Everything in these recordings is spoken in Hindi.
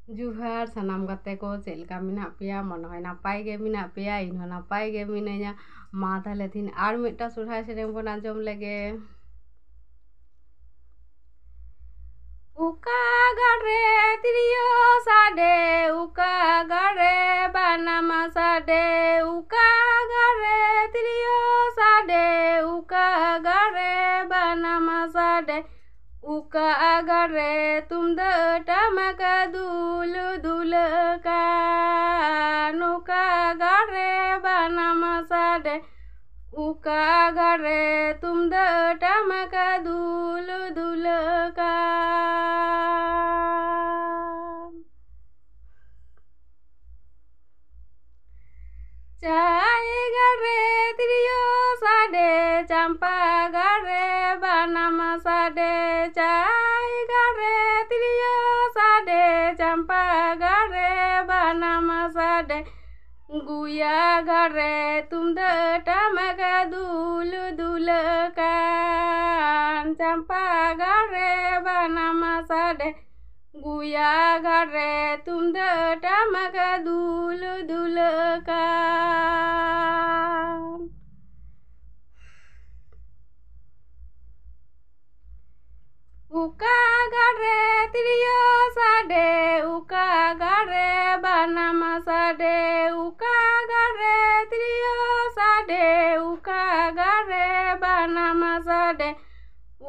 जुहार सानाम गाते को चेलका मिना पेया मन है नापाय गे मिना पेया इन नापाय गे मिनाया मा ताहले दिन आर मिटा सोरहाय सेरें बन आंजम लेगे। उका गारे तिरियो साडे उका गारे बानाम साडे उका गारे तिरियो साडे उका गारे बानाम साडे उका गारे तुम टमक दुल दुल का उका गारे बानाम साडे उका गारे तुम टमक दुल दुल का। चाय गारे तिरियो साडे चंपा गारे बानाम साडे चाय गारे तिरियो साडे चंपा गारे बानाम साडे गुया गारे तुम टमक दुल दुल कान चंपा गारे बानाम साडे गुया गारे तुम टमक दुल दुल कान। उका गारे तिरियो साडे उका गारे बानाम साडे उका गारे तिरियो साडे उका गारे बानाम साडे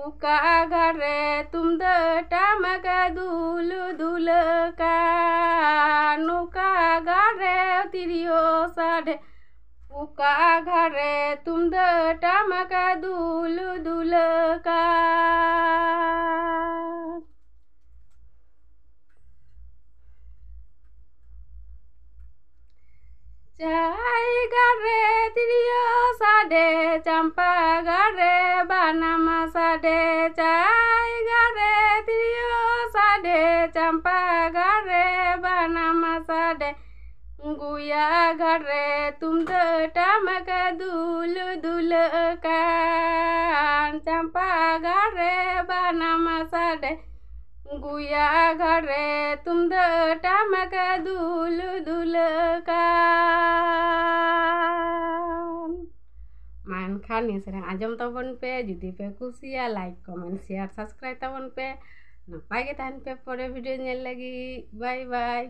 उका गारे तुम टमक दुल दुल कान उका गारे तिरियो साडे उका गारे तुम टमक दुल दुल कान। चाय गारे तिरियो साडे चंपा गारे बानाम साडे चाय गारे तिरियो साडे चंपा गारे बानाम साडे गुया गारे तुम टमक दुल दुल कान चंपा गारे बानाम साडे गुया गारे तुम टमक दुल दुल कान। मानखान नि सेरें आंजम ताबन पे जुदी पे कुसिया लाइक कमेंट शेयर सब्सक्राइब ताबन पे नापाय गे ताहन पे परे भिडियो नेल लगी बाय बाय।